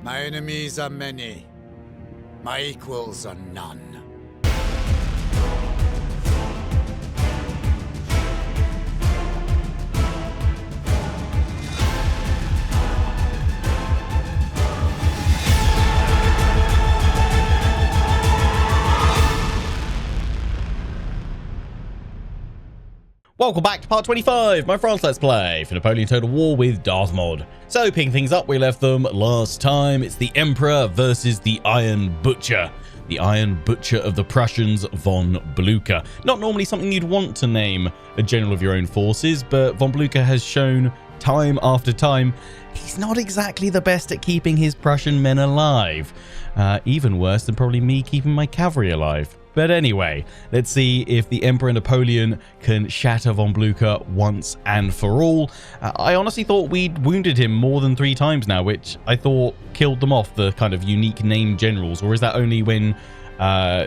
My enemies are many. My equals are none. Welcome back to part 25, my France Let's Play for Napoleon Total War with Darthmod. So, picking things up, we left them last time. It's the Emperor versus the Iron Butcher. The Iron Butcher of the Prussians, von Blücher. Not normally something you'd want to name a general of your own forces, but von Blücher has shown time after time he's not exactly the best at keeping his Prussian men alive. Even worse than probably me keeping my cavalry alive. But anyway, let's see if the Emperor Napoleon can shatter von Blücher once and for all. I honestly thought we'd wounded him more than 3 times now, which I thought killed them off, the kind of unique named generals. Or is that only when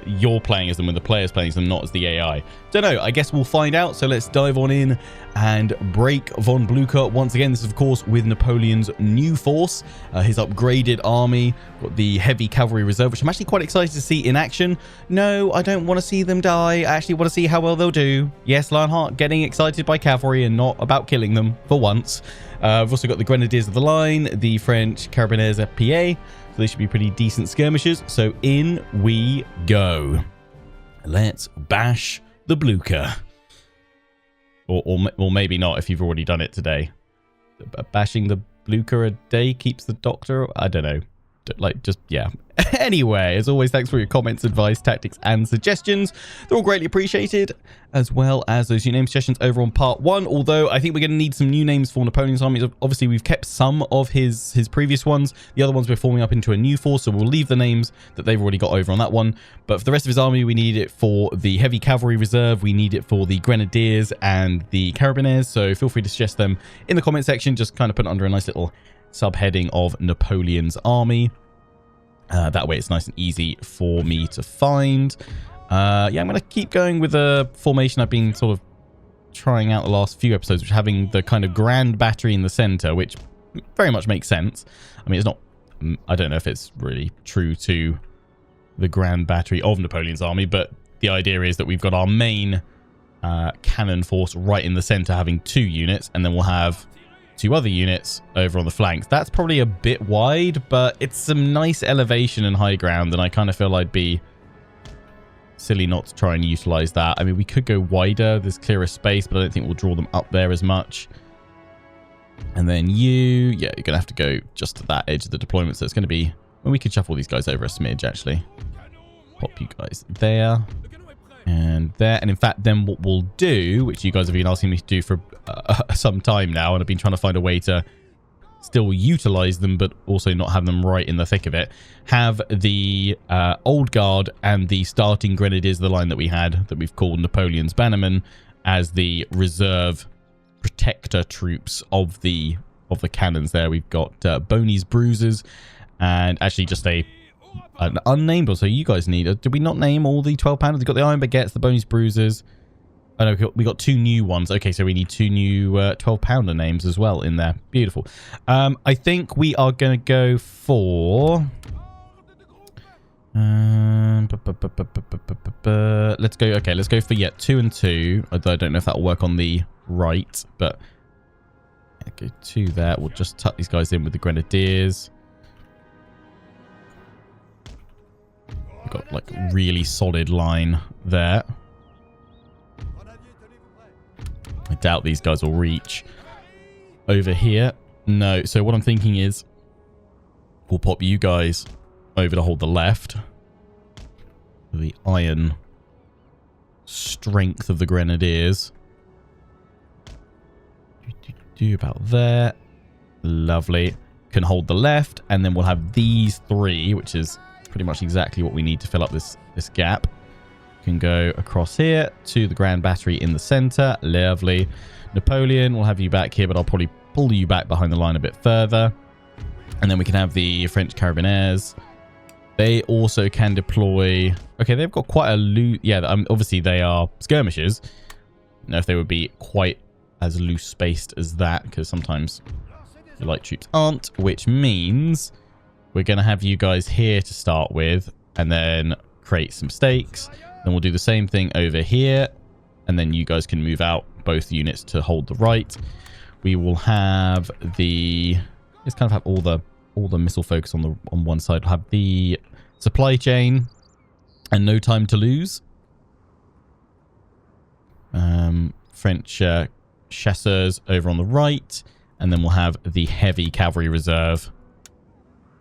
you're playing as them, when the player's playing as them, not as the AI? Don't know. I guess we'll find out. So let's dive on in and break von Blücher once again. This is, of course, with Napoleon's new force, his upgraded army. Got the heavy cavalry reserve, which I'm actually quite excited to see in action. No, I don't want to see them die. I actually want to see how well they'll do. Yes, Lionheart getting excited by cavalry and not about killing them for once. I've also got the Grenadiers of the Line, the French Carabiniers at PA. So they should be pretty decent skirmishers. So in we go. Let's bash the Blücher. Or maybe not if you've already done it today. Bashing the Blücher a day keeps the doctor. I don't know. Like, just, yeah. Anyway, as always, thanks for your comments, advice, tactics, and suggestions. They're all greatly appreciated, as well as those new name suggestions over on part 1. Although I think we're going to need some new names for Napoleon's armies. Obviously, we've kept some of his previous ones. The other ones we're forming up into a new force, so we'll leave the names that they've already got over on that one. But for the rest of his army, we need it for the heavy cavalry reserve. We need it for the Grenadiers and the Carabiniers. So feel free to suggest them in the comment section. Just kind of put it under a nice little subheading of Napoleon's army. That way it's nice and easy for me to find. Yeah, I'm going to keep going with a formation I've been sort of trying out the last few episodes, which is having the kind of grand battery in the center, which very much makes sense. I mean, it's not, I don't know if it's really true to the grand battery of Napoleon's army, but the idea is that we've got our main cannon force right in the center having 2 units, and then we'll have 2 other units over on the flanks. That's probably a bit wide, but it's some nice elevation and high ground, and I kind of feel I'd be silly not to try and utilize that. I mean, we could go wider. There's clearer space, but I don't think we'll draw them up there as much. And then yeah, you're going to have to go just to that edge of the deployment, so it's going to be... Well, we could shuffle these guys over a smidge, actually. Pop you guys there. And there. And in fact, then what we'll do, which you guys have been asking me to do for some time now, and I've been trying to find a way to still utilize them, but also not have them right in the thick of it, have the old guard and the starting Grenadiers of the Line that we had, that we've called Napoleon's Bannermen, as the reserve protector troops of the cannons there. We've got Boney's Bruisers, and actually just an unnamed one. So you guys need... did we not name all the 12-pounders? We've got the Iron Baguettes, the Boney's Bruisers. Oh no, we got 2 new ones. Okay, so we need 2 new 12-pounder names as well in there. Beautiful. I think we are going to go for... let's go... Okay, let's go for, 2 and 2. Although I don't know if that'll work on the right, but... Yeah, go 2 there. We'll just tuck these guys in with the Grenadiers. We've got, like, really solid line there. I doubt these guys will reach over here. No, so what I'm thinking is we'll pop you guys over to hold the left. The iron strength of the Grenadiers. Do about there. Lovely. Can hold the left, and then we'll have these 3, which is pretty much exactly what we need to fill up this gap. Can go across here to the Grand Battery in the center. Lovely. Napoleon, we'll have you back here, but I'll probably pull you back behind the line a bit further. And then we can have the French Carabiniers. They also can deploy... Okay, they've got quite a loose... Yeah, obviously they are skirmishers. I don't know if they would be quite as loose-spaced as that, because sometimes the light troops aren't, which means we're going to have you guys here to start with, and then create some stakes. Then we'll do the same thing over here, and then you guys can move out both units to hold the right. We will have the... Let's kind of have all the missile focus on one side. We'll have the supply chain and no time to lose. French chasseurs over on the right, and then we'll have the heavy cavalry reserve.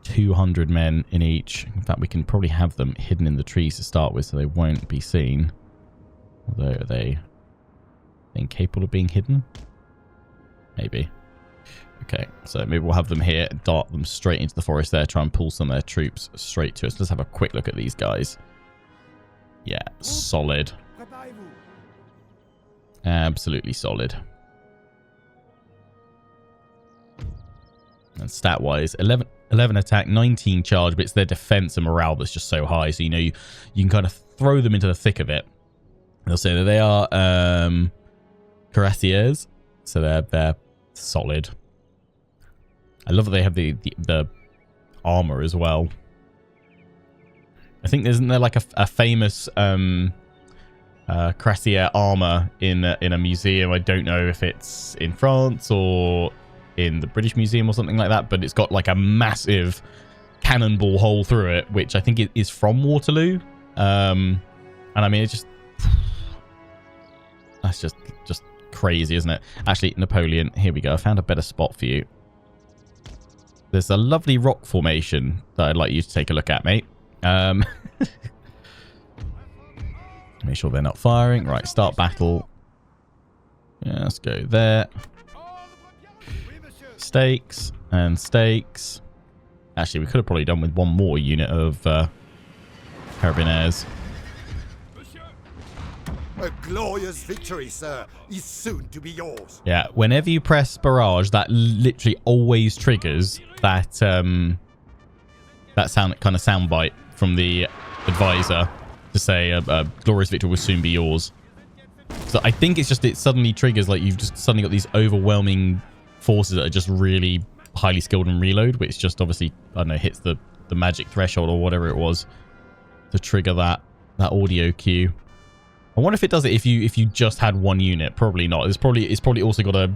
200 men in each. In fact, we can probably have them hidden in the trees to start with, so they won't be seen. Although, are they incapable of being hidden? Maybe. Okay, so maybe we'll have them here, dart them straight into the forest there, try and pull some of their troops straight to us. Let's have a quick look at these guys. Yeah, solid. Absolutely solid. And stat-wise, 11 attack, 19 charge, but it's their defense and morale that's just so high. So, you can kind of throw them into the thick of it. They'll say that they are cuirassiers, so they're solid. I love that they have the armor as well. I think isn't there like a famous cuirassier armor in a museum? I don't know if it's in France or in the British Museum or something like that, but it's got like a massive cannonball hole through it, which I think is from Waterloo. And I mean, it's just that's just crazy, isn't it? Actually, Napoleon, here we go. I found a better spot for you. There's a lovely rock formation that I'd like you to take a look at, mate. Make sure they're not firing. Right, start battle. Yeah, let's go there. Stakes and stakes. Actually, we could have probably done with one more unit of Carabiniers. A glorious victory, sir, is soon to be yours. Yeah, whenever you press barrage, that literally always triggers that kind of soundbite from the advisor to say a glorious victory will soon be yours. So I think it suddenly triggers, like you've just suddenly got these overwhelming forces that are just really highly skilled in reload, which just obviously, I don't know, hits the magic threshold or whatever it was to trigger that audio cue. I wonder if it does it if you just had one unit. Probably not. It's probably also got a...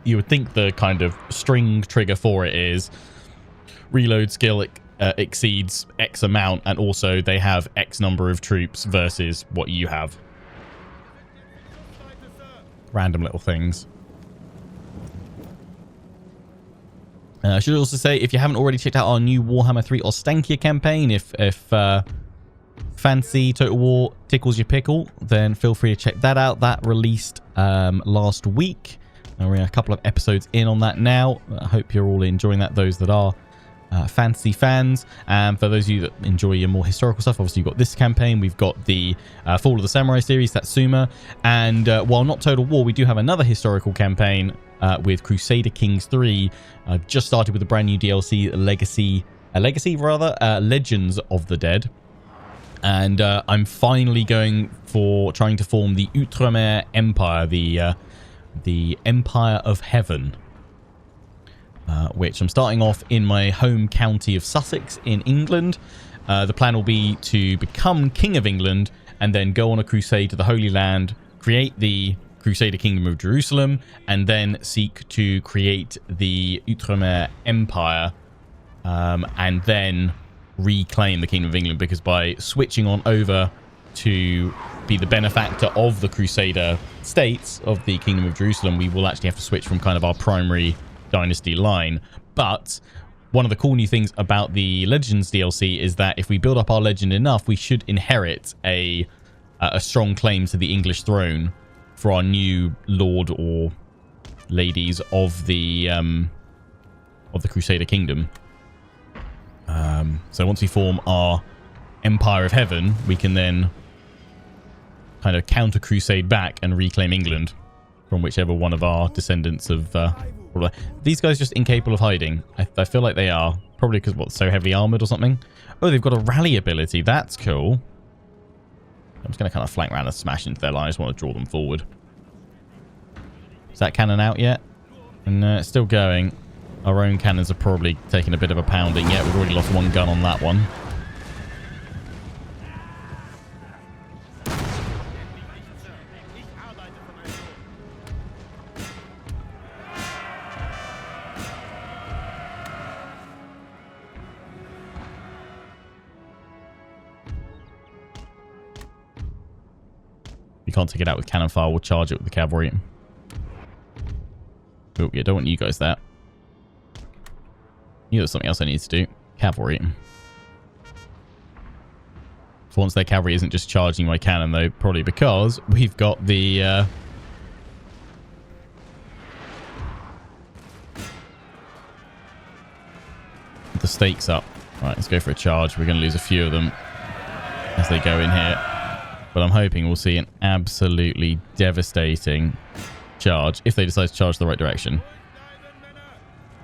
You would think the kind of string trigger for it is reload skill exceeds X amount, and also they have X number of troops versus what you have. Random little things. I should also say, if you haven't already checked out our new Warhammer 3 Ostankya campaign, if fancy Total War tickles your pickle, then feel free to check that out. That released last week. We're in a couple of episodes in on that now. I hope you're all enjoying that, those that are fancy fans. And for those of you that enjoy your more historical stuff, obviously you've got this campaign. We've got the Fall of the Samurai series, Satsuma. And while not Total War, we do have another historical campaign with Crusader Kings 3. Just started with a brand new DLC, Legends of the Dead. And I'm finally going for trying to form the Outremer Empire, the Empire of Heaven, which I'm starting off in my home county of Sussex in England. The plan will be to become King of England and then go on a crusade to the Holy Land, create the Crusader Kingdom of Jerusalem, and then seek to create the Outremer Empire, and then reclaim the Kingdom of England, because by switching on over to be the benefactor of the Crusader states of the Kingdom of Jerusalem, we will actually have to switch from kind of our primary dynasty line. But one of the cool new things about the Legends DLC is that if we build up our legend enough, we should inherit a strong claim to the English throne for our new lord or ladies of the Crusader Kingdom. So once we form our Empire of Heaven, we can then kind of counter-crusade back and reclaim England from whichever one of our descendants of... these guys just incapable of hiding. I feel like they are. Probably because, so heavily armoured or something? Oh, they've got a rally ability. That's cool. I'm just going to kind of flank around and smash into their line. I just want to draw them forward. Is that cannon out yet? And it's still going. Our own cannons are probably taking a bit of a pounding. Yeah, we've already lost one gun on that one. You can't take it out with cannon fire. We'll charge it with the cavalry. Oh, yeah, don't want you guys there. You know, there's something else I need to do. Cavalry. For once, their cavalry isn't just charging my cannon, though, probably because we've got the stakes up. Right, let's go for a charge. We're going to lose a few of them as they go in here. But I'm hoping we'll see an absolutely devastating charge if they decide to charge the right direction.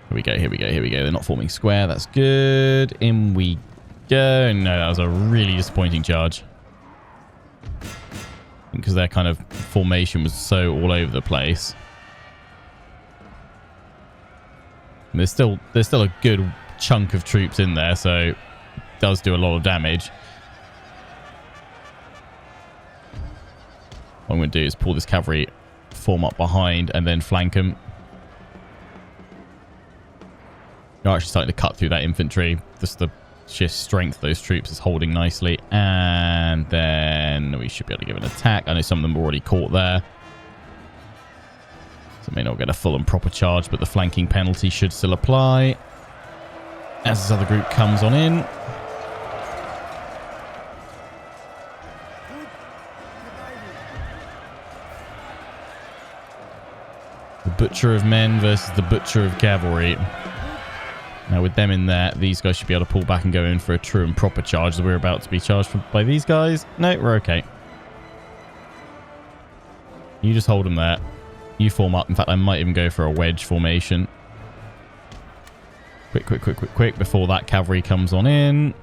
Here we go, here we go, here we go. They're not forming square. That's good. In we go. No, that was a really disappointing charge. Because their kind of formation was so all over the place. And there's still a good chunk of troops in there, so it does do a lot of damage. What I'm going to do is pull this cavalry, form up behind, and then flank them. You're actually starting to cut through that infantry. Just the sheer strength of those troops is holding nicely. And then we should be able to give an attack. I know some of them are already caught there. So may not get a full and proper charge, but the flanking penalty should still apply. As this other group comes on in. The butcher of men versus the butcher of cavalry. Now with them in there, these guys should be able to pull back and go in for a true and proper charge. We're about to be charged by these guys. No, we're okay. You just hold them there. You form up. In fact, I might even go for a wedge formation. Quick, quick, quick, quick, quick, before that cavalry comes on in.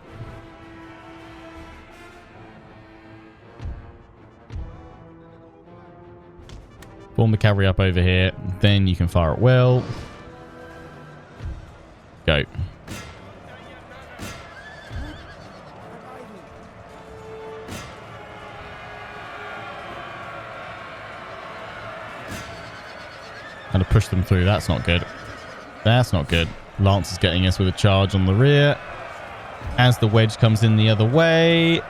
Form the cavalry up over here. Then you can fire at will. Go. And to push them through. That's not good. That's not good. Lance is getting us with a charge on the rear. As the wedge comes in the other way.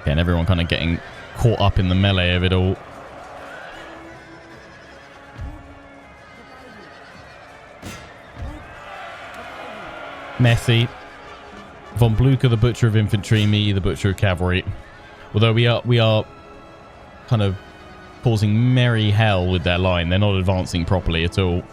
Again, everyone kind of getting caught up in the melee of it all. Messy. Von Blucher, the butcher of infantry, me, the butcher of cavalry. Although we are kind of causing merry hell with their line. They're not advancing properly at all.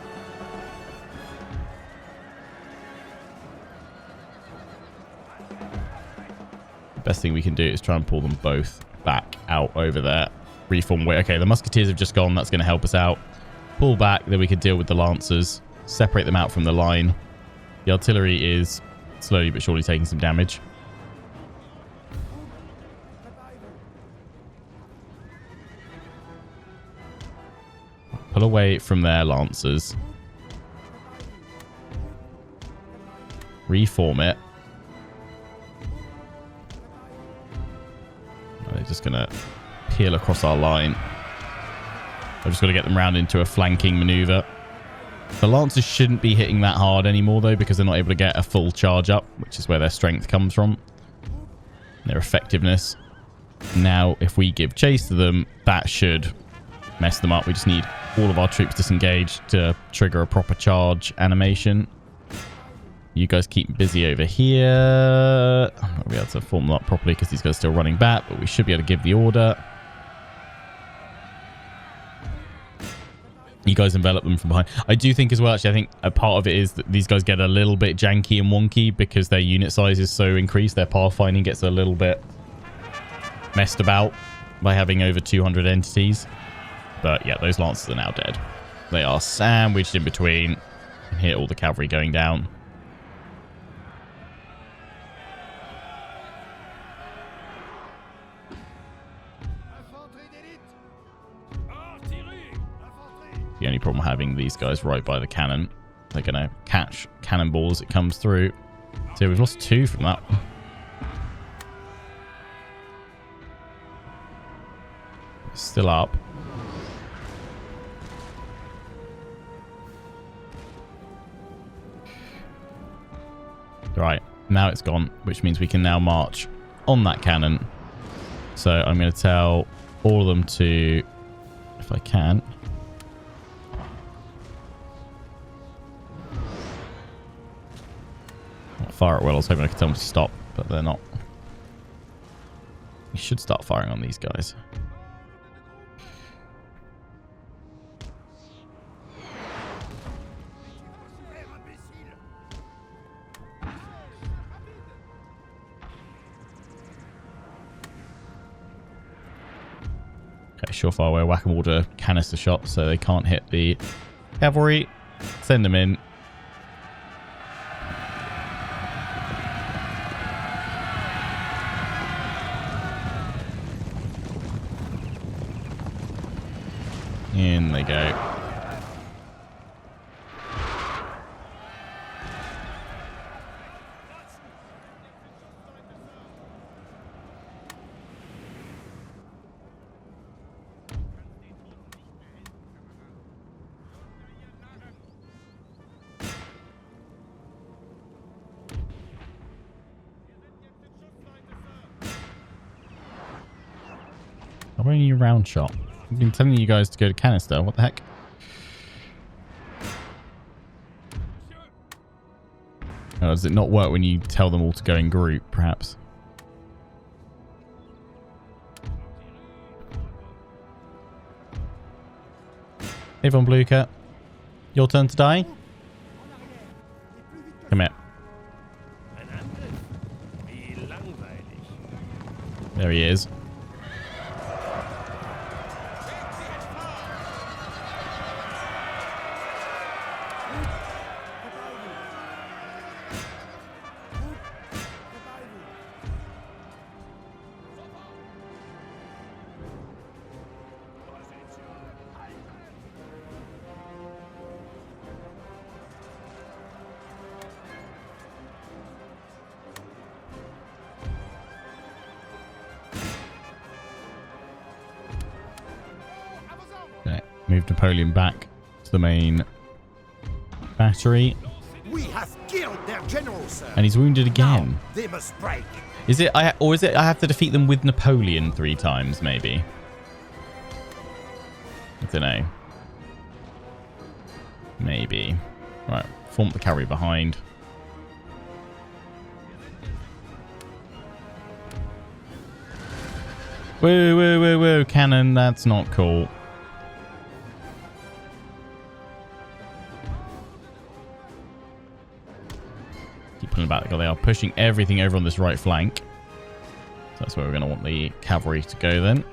Best thing we can do is try and pull them both back out over there. Reform way. Okay, the musketeers have just gone. That's going to help us out. Pull back, then we can deal with the lancers. Separate them out from the line. The artillery is slowly but surely taking some damage. Pull away from their lancers. Reform it. They're just going to peel across our line. I've just got to get them round into a flanking maneuver. The lancers shouldn't be hitting that hard anymore, though, because they're not able to get a full charge up, which is where their strength comes from. Their effectiveness. Now, if we give chase to them, that should mess them up. We just need all of our troops disengaged to trigger a proper charge animation. You guys keep busy over here. I'm not going to be able to form them up properly because these guys are still running back, but we should be able to give the order. You guys envelop them from behind. I do think as well, actually, I think a part of it is that these guys get a little bit janky and wonky because their unit size is so increased. Their pathfinding gets a little bit messed about by having over 200 entities. But yeah, those lancers are now dead. They are sandwiched in between. You can hear all the cavalry going down. The only problem having these guys right by the cannon. They're going to catch cannonball as it comes through. So we've lost 2 from that. It's still up. Right, now it's gone, which means we can now march on that cannon. So I'm going to tell all of them to, if I can, fire at will. I was hoping I could tell them to stop, but they're not. You should start firing on these guys. Okay, surefire way, whack-a-mole to canister shot so they can't hit the cavalry. Send them in. In they go. I'm only a round shot. I've been telling you guys to go to canister. What the heck? Oh, does it not work when you tell them all to go in group, perhaps? Hey, Von Blucher. Your turn to die? Come here. There he is. Move Napoleon back to the main battery. We have killed their general, sir. And he's wounded again. Now they must break. Is it or is it I have to defeat them with Napoleon 3 times, maybe? I don't know. Maybe. Right, form the cavalry behind. Whoa, whoa, whoa, whoa, cannon, that's not cool. Pulling back. They are pushing everything over on this right flank. So that's where we're going to want the cavalry to go then.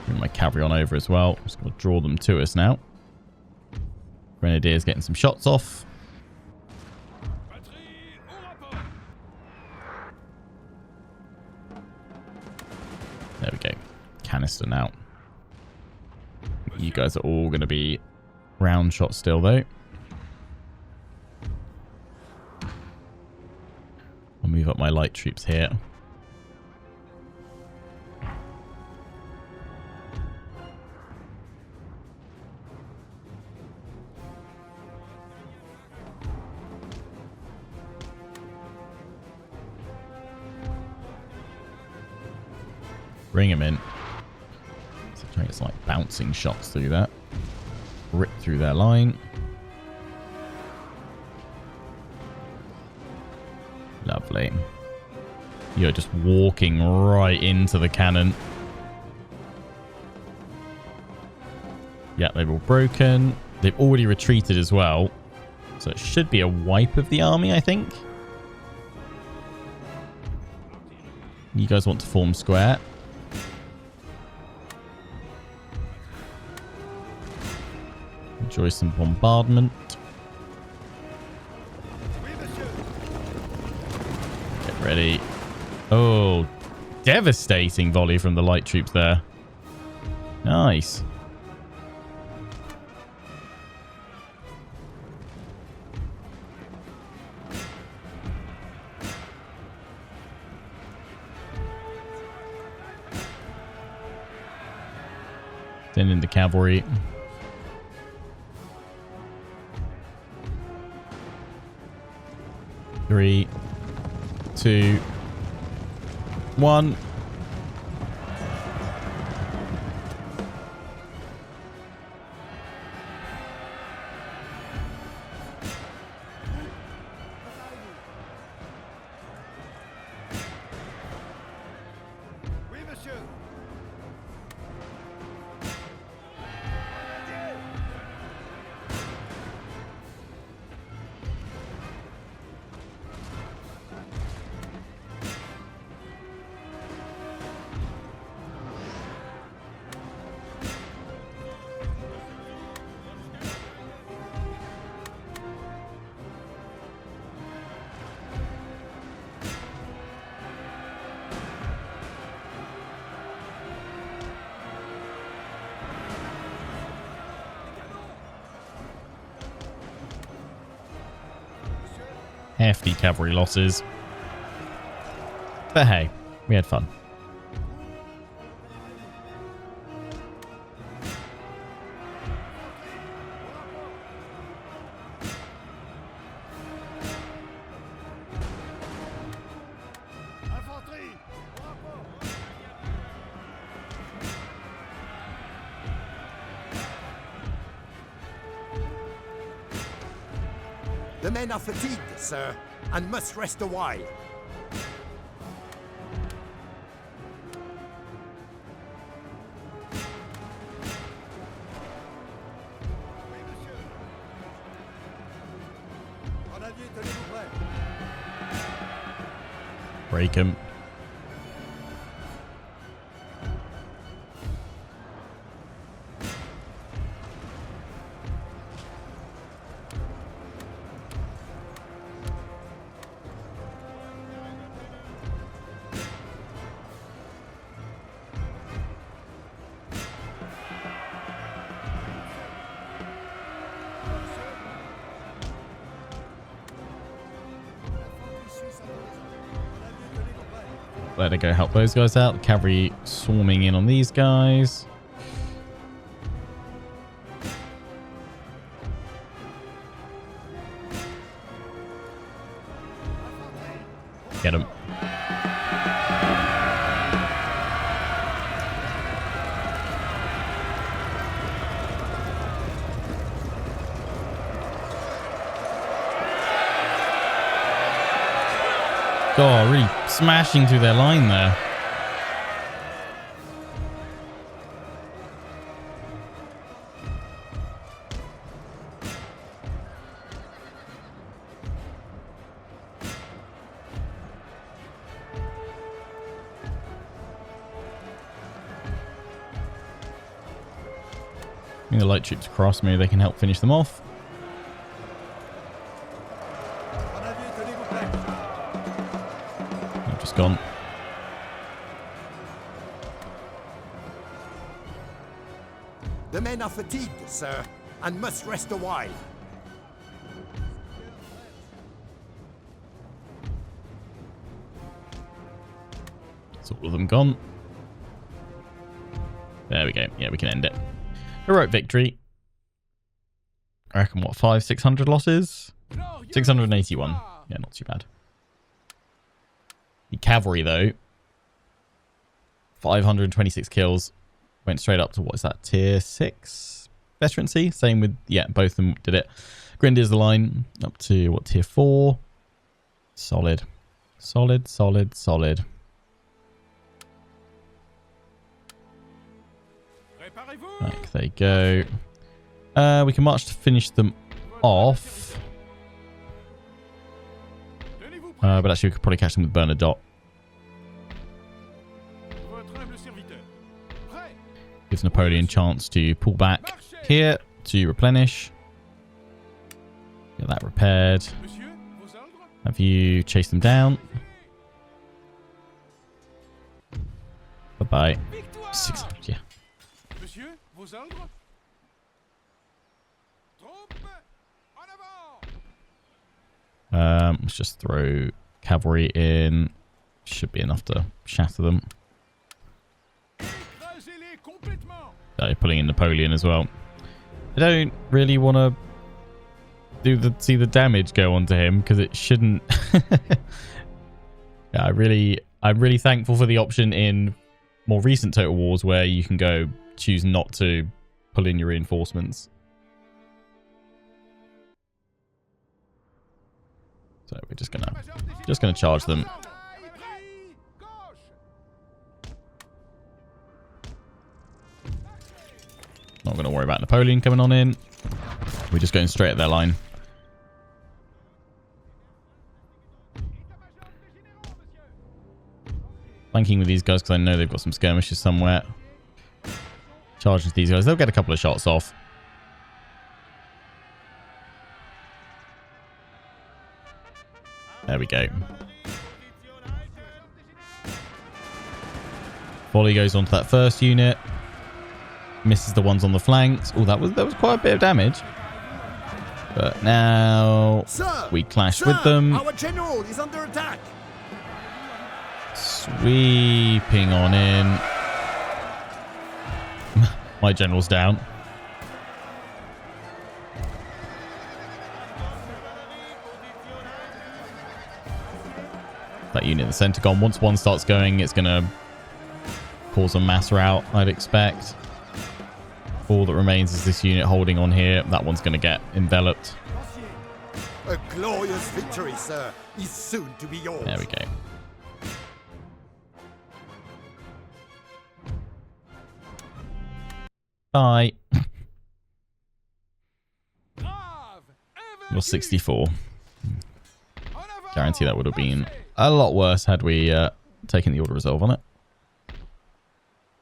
Bring my cavalry on over as well. Just going to draw them to us now. Grenadiers getting some shots off. There we go. Canister now. You guys are all going to be round shot still though. I'll move up my light troops here. Bring him in. It's like bouncing shots through that. Rip through their line. Lovely. You're just walking right into the cannon. Yeah, they've all broken. They've already retreated as well. So it should be a wipe of the army, I think. You guys want to form square. Enjoy some bombardment. Get ready. Oh, devastating volley from the light troops there. Nice. Then in the cavalry. Three, two, one. Hefty cavalry losses. But hey, we had fun. The men are fatigued, sir, and must rest a while. Break him. Let it go help those guys out. The cavalry swarming in on these guys. Get him. God, really smashing through their line there. Bring the light troops across. Maybe they can help finish them off. Gone. The men are fatigued, sir, and must rest a while. It's all of them gone. There we go. Yeah, we can end it. Heroic victory. I reckon, what, 600 losses? 681. Yeah, not too bad. The cavalry, though, 526 kills. Went straight up to, what is that, tier 6 veterancy? Same with, yeah, both of them did it. Grenadiers the line up to, what, tier 4? Solid. Solid, solid, solid. Back they go. We can march to finish them off. But actually, we could probably catch them with Bernadotte. Gives Napoleon a chance to pull back here to replenish. Get that repaired. Have you chase them down. by 600, yeah. Let's just throw cavalry in. Should be enough to shatter them. They're pulling in Napoleon as well. I don't really want to see the damage go onto him because it shouldn't. Yeah, I'm really thankful for the option in more recent Total Wars where you can go choose not to pull in your reinforcements. So we're just gonna charge them. Not gonna worry about Napoleon coming on in. We're just going straight at their line. Flanking with these guys because I know they've got some skirmishes somewhere. Charging these guys. They'll get a couple of shots off. There we go. Volley goes onto that first unit. Misses the ones on the flanks. Oh, that was quite a bit of damage. But now we clash with them. Our general is under attack. Sweeping on in. My general's down. That unit in the center gone. Once one starts going, it's going to cause a mass rout, I'd expect. All that remains is this unit holding on here. That one's going to get enveloped. A glorious victory, sir, is soon to be yours. There we go. Bye. You're 64. Guarantee that would have been a lot worse had we taken the order resolve on it.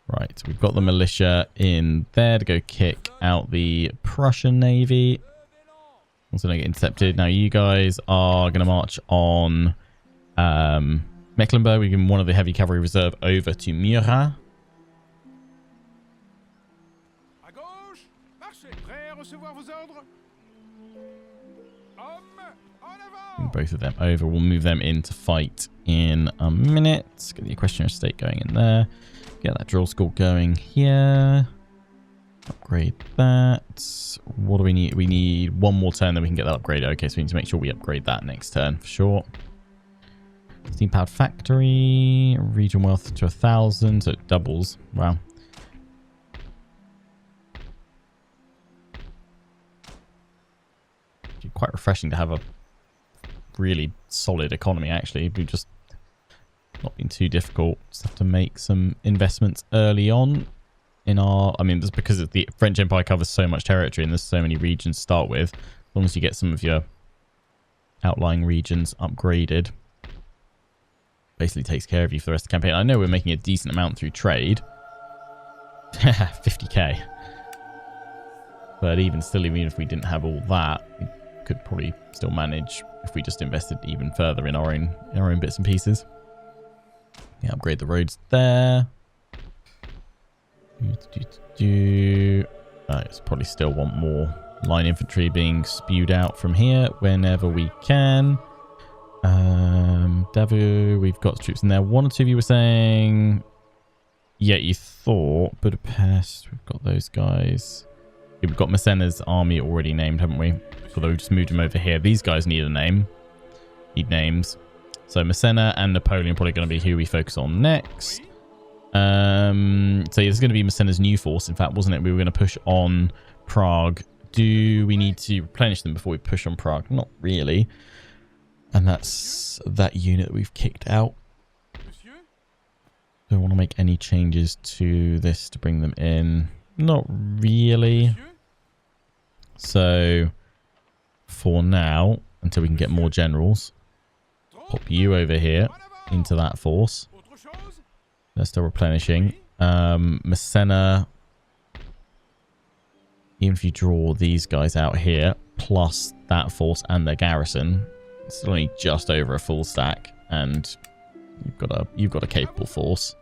Right, we've got the militia in there to go kick out the Prussian navy. Also going to get intercepted. Now you guys are going to march on Mecklenburg. We give one of the heavy cavalry reserve over to Murat. Both of them over. We'll move them in to fight in a minute. Get the equestrian estate going in there. Get that drill school going here. Upgrade that. What do we need? We need one more turn, then we can get that upgraded. Okay, so we need to make sure we upgrade that next turn for sure. Steam powered factory. Region wealth to 1,000, so it doubles. Wow. Quite refreshing to have a really solid economy, actually. We've just not been too difficult. Just have to make some investments early on in our... I mean, that's because the French Empire covers so much territory and there's so many regions to start with. As long as you get some of your outlying regions upgraded, basically takes care of you for the rest of the campaign. I know we're making a decent amount through trade. 50k. But even still, even if we didn't have all that, we could probably still manage if we just invested even further in our own bits and pieces. Yeah, upgrade the roads there. I probably still want more line infantry being spewed out from here whenever we can. Davu, we've got troops in there. One or two of you were saying, yeah, you thought Budapest. We've got those guys. Yeah, we've got Massena's army already named, haven't we? Although we just moved them over here. These guys need a name. Need names. So Massena and Napoleon probably going to be who we focus on next. So yeah, this is going to be Massena's new force, in fact, wasn't it? We were going to push on Prague. Do we need to replenish them before we push on Prague? Not really. And that's that unit that we've kicked out. Do I want to make any changes to this to bring them in? Not really. So for now, until we can get more generals, pop you over here into that force. They're still replenishing. Massena, even if you draw these guys out here, plus that force and their garrison, it's only just over a full stack, and you've got a capable force.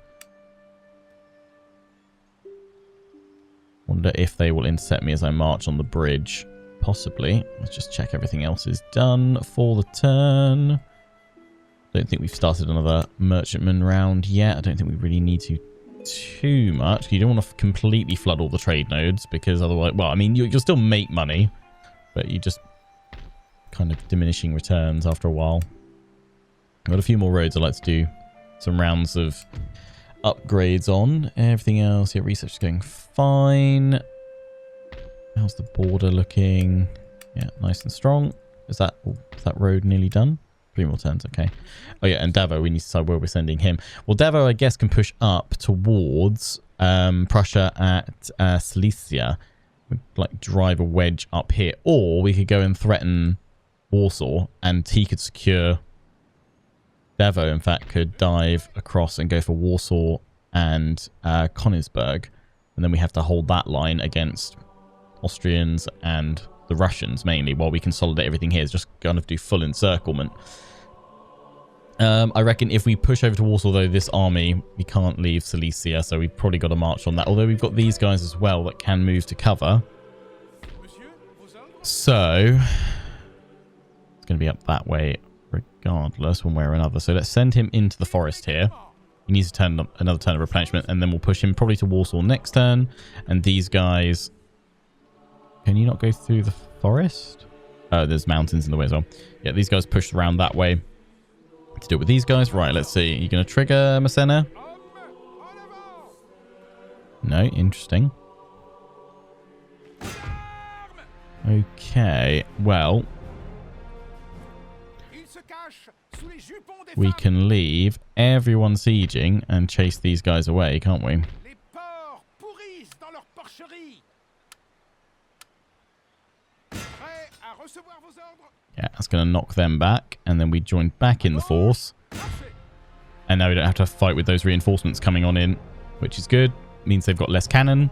Wonder if they will intercept me as I march on the bridge. Possibly. Let's just check everything else is done for the turn. Don't think we've started another merchantman round yet. I don't think we really need to too much. You don't want to completely flood all the trade nodes because otherwise, well, I mean, you'll still make money, but you just kind of diminishing returns after a while. I've got a few more roads I'd like to do some rounds of upgrades on. Everything else, yeah, research is going fine. How's the border looking? Yeah, nice and strong. Is that road nearly done? 3 more turns, okay. Oh yeah, and Davo, we need to decide where we're sending him. Well, Davo, I guess, can push up towards Prussia at Silesia. We'd like drive a wedge up here. Or we could go and threaten Warsaw, and he could secure... Davo, in fact, could dive across and go for Warsaw and Königsberg. And then we have to hold that line against Austrians and the Russians, mainly, while we consolidate everything here. It's just kind of do full encirclement. I reckon if we push over to Warsaw, though, this army, we can't leave Silesia, so we've probably got to march on that. Although we've got these guys as well that can move to cover. So, it's going to be up that way regardless, one way or another. So let's send him into the forest here. He needs to turn another turn of replenishment, and then we'll push him probably to Warsaw next turn. And these guys... Can you not go through the forest? Oh, there's mountains in the way as well. Yeah, these guys push around that way to do it with these guys. Right, let's see. Are you going to trigger Massena? No, interesting. Okay, well... We can leave everyone sieging and chase these guys away, can't we? Yeah, that's going to knock them back. And then we join back in the force. And now we don't have to fight with those reinforcements coming on in, which is good. Means they've got less cannon.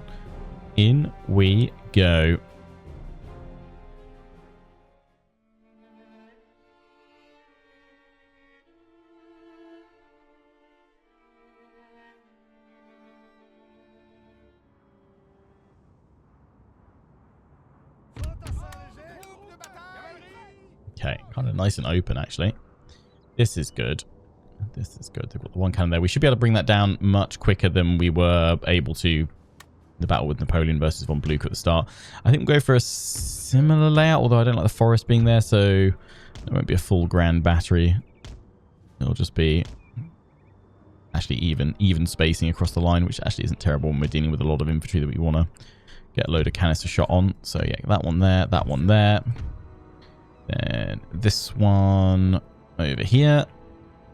In we go. Okay, kind of nice and open, actually. This is good. This is good. They've got the one cannon there. We should be able to bring that down much quicker than we were able to in the battle with Napoleon versus von Blucher at the start. I think we'll go for a similar layout, although I don't like the forest being there, so there won't be a full grand battery. It'll just be actually even spacing across the line, which actually isn't terrible when we're dealing with a lot of infantry that we want to get a load of canister shot on. So yeah, that one there, that one there. Then this one over here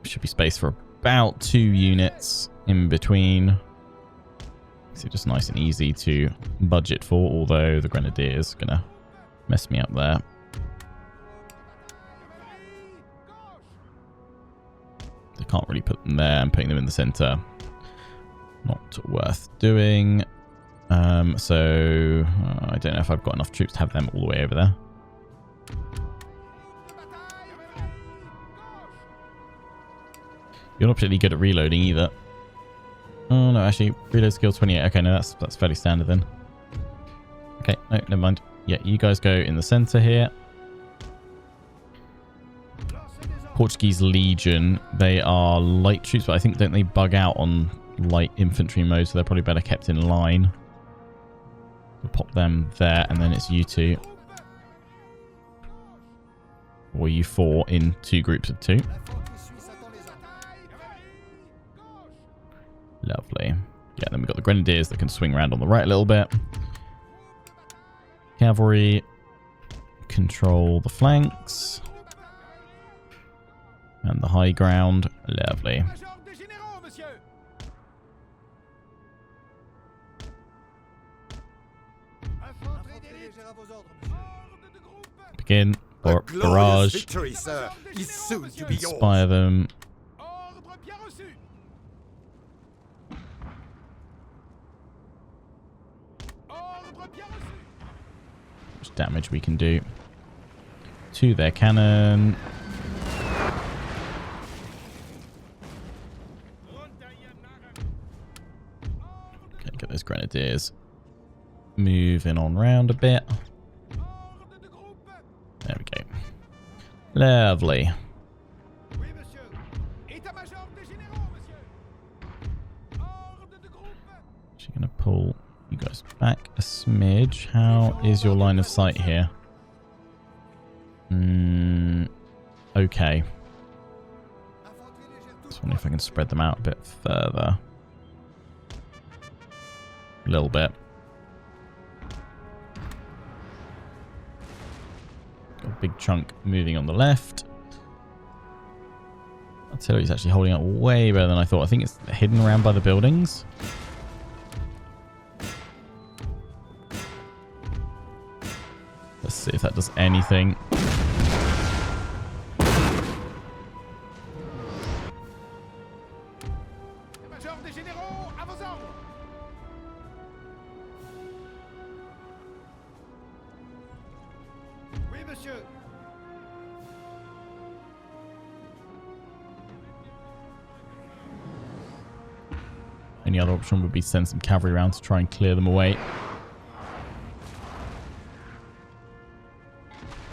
should be space for about 2 units in between. So just nice and easy to budget for, although the Grenadiers are going to mess me up there. I can't really put them there, and putting them in the center, not worth doing. So I don't know if I've got enough troops to have them all the way over there. You're not particularly good at reloading either. Oh no, actually, reload skill 28. Okay, no, that's fairly standard then. Okay, no, never mind. Yeah, you guys go in the center here. Portuguese Legion, they are light troops, but I think don't they bug out on light infantry mode, so they're probably better kept in line. We'll pop them there, and then it's you two. Or you 4 in 2 groups of 2. Lovely. Yeah, then we've got the Grenadiers that can swing around on the right a little bit. Cavalry control the flanks. And the high ground. Lovely. Begin. Barrage. Victory, sir, is soon to be Inspire them. Much damage we can do to their cannon. Okay, get those Grenadiers moving on round a bit. There we go. Lovely. She's going to pull you guys back a smidge. How is your line of sight here? Okay. Just wondering if I can spread them out a bit further. A little bit. Got a big chunk moving on the left. Artillery's actually holding up way better than I thought. I think it's hidden around by the buildings. Let's see if that does anything. Any other option would be send some cavalry around to try and clear them away.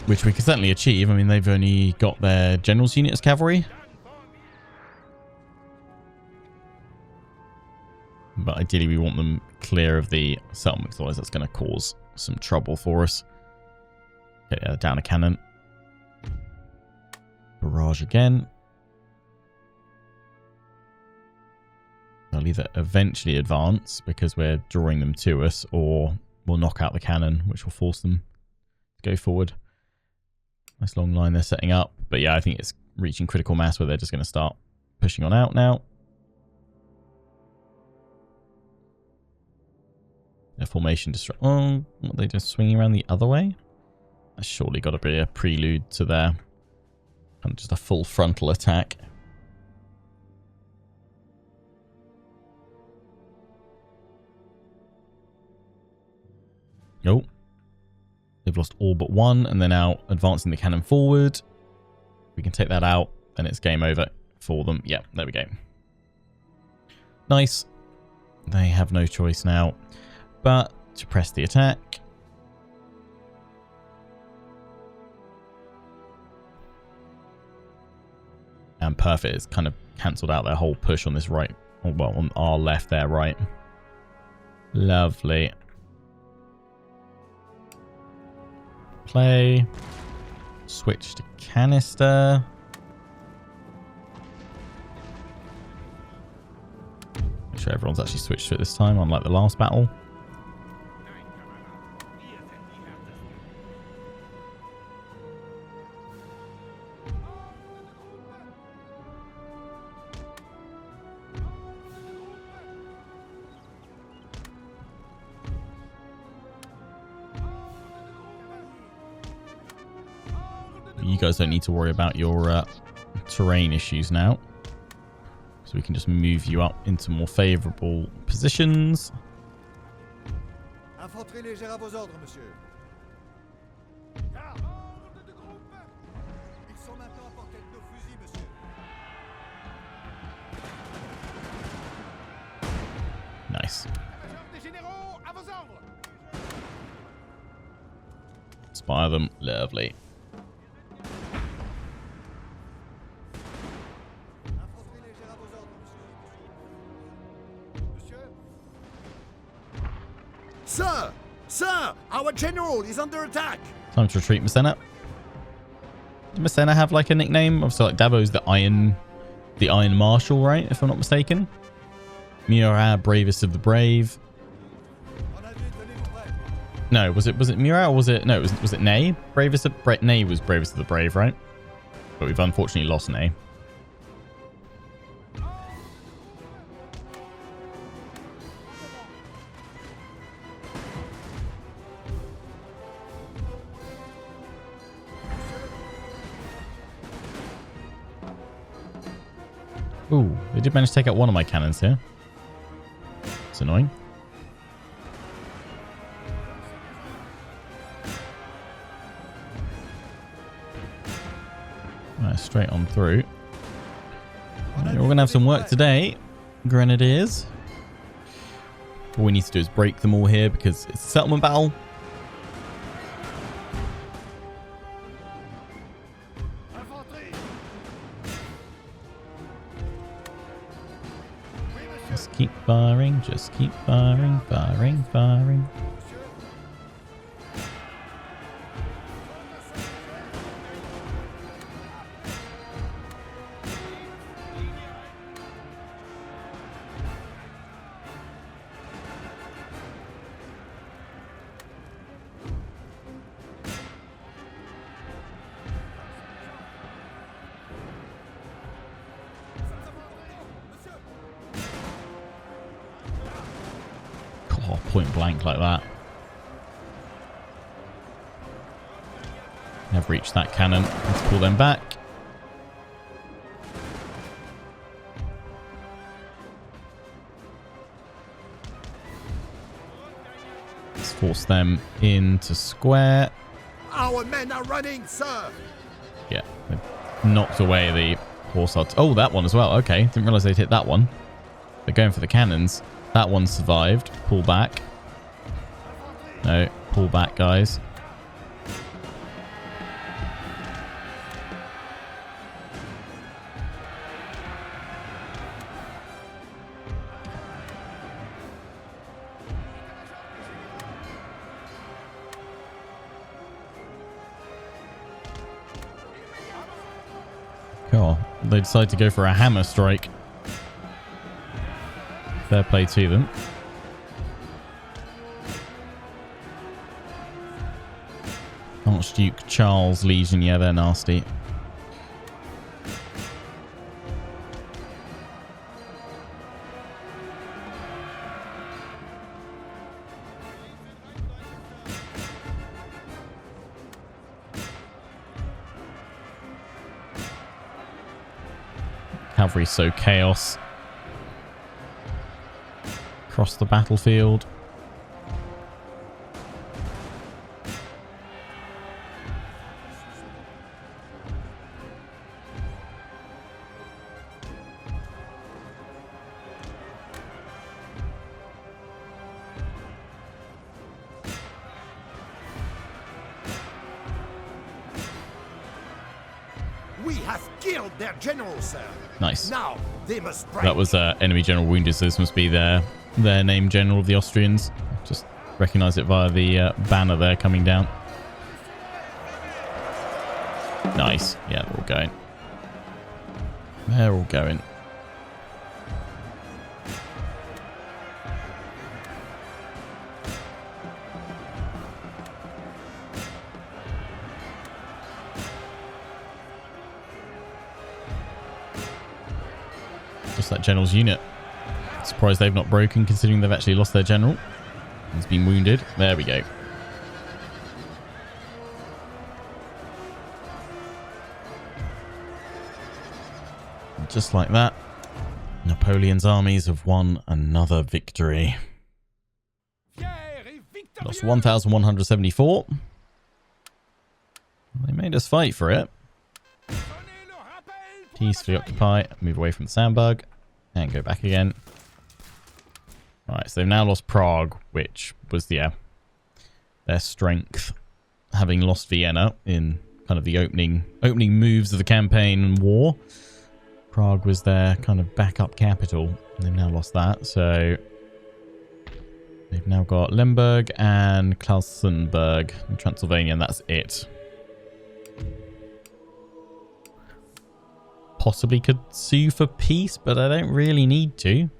Which we can certainly achieve. I mean, they've only got their general's unit as cavalry. But ideally we want them clear of the settlements, otherwise that's going to cause some trouble for us. Okay, down a cannon. Barrage again. They'll either eventually advance because we're drawing them to us, or we'll knock out the cannon, which will force them to go forward. Nice long line they're setting up. But yeah, I think it's reaching critical mass where they're just going to start pushing on out now. Their formation oh, what, they just swinging around the other way? That's surely got to be a prelude to their kind of just a full frontal attack. Nope. They've lost all but one, and they're now advancing the cannon forward. We can take that out, and it's game over for them. Yeah, there we go. Nice. They have no choice now but to press the attack. And perfect. It's kind of cancelled out their whole push on this right. Well, on our left there, right. Lovely. Play. Switch to canister. Make sure everyone's actually switched to it this time, unlike the last battle. You guys don't need to worry about your terrain issues now. So we can just move you up into more favorable positions. Infanterie légère à vos ordres, monsieur. Ils sont maintenant à portée de nos fusils, monsieur. Nice. Inspire them. Lovely. Sir! Sir! Our general is under attack! Time to retreat, Massena. Does Massena have like a nickname? Obviously, like Davo's the Iron Marshal, right? If I'm not mistaken. Murat, bravest of the brave. No, was it Murat or was it? No, was it Ney? Bravest of Ney was bravest of the brave, right? But we've unfortunately lost Ney. Ooh, they did manage to take out one of my cannons here. It's annoying. Right, straight on through. Right, we're going to have some work today, Grenadiers. All we need to do is break them all here because it's a settlement battle. Just keep firing, just keep firing, firing, firing. Oh, point blank like that. Never reached that cannon. Let's pull them back. Let's force them into square. Our men are running, sir. Yeah, they knocked away the horse arts. Oh, that one as well. Okay, didn't realize they'd hit that one. They're going for the cannons. That one survived. Pull back. No, pull back, guys. Cool. They decide to go for a hammer strike. Fair play to them. Archduke Charles Legion. Yeah, they're nasty. Cavalry so chaos. Across the battlefield. We have killed their general, sir. Nice. Now they must break. That was enemy general wounded, so this must be their name general of the Austrians. Just recognize it via the banner there coming down. Nice. Yeah, they're all going. They're all going. Just that general's unit. Surprised they've not broken, considering they've actually lost their general. He's been wounded. There we go. Just like that, Napoleon's armies have won another victory. Lost 1,174. They made us fight for it. Peacefully occupy, move away from the sandbug, and go back again. Alright, so they've now lost Prague, which was, yeah, their strength. Having lost Vienna in kind of the opening moves of the campaign and war. Prague was their kind of backup capital, and they've now lost that, so they've now got Lemberg and Klausenberg in Transylvania, and that's it. Possibly could sue for peace, but I don't really need to.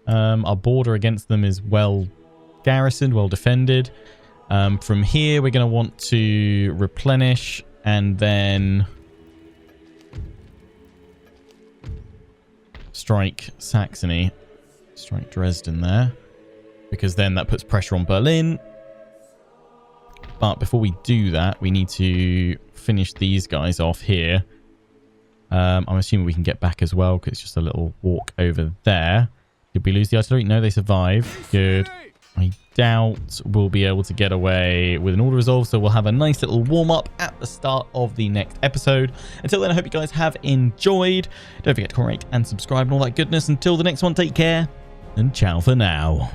Our border against them is well garrisoned, well defended. From here, we're going to want to replenish and then strike Saxony, strike Dresden there, because then that puts pressure on Berlin. But before we do that, we need to finish these guys off here. I'm assuming we can get back as well, because it's just a little walk over there. Did we lose the artillery? No, they survived. Good. I doubt we'll be able to get away with an order resolve, so we'll have a nice little warm-up at the start of the next episode. Until then, I hope you guys have enjoyed. Don't forget to comment, rate, and subscribe and all that goodness. Until the next one, take care, and ciao for now.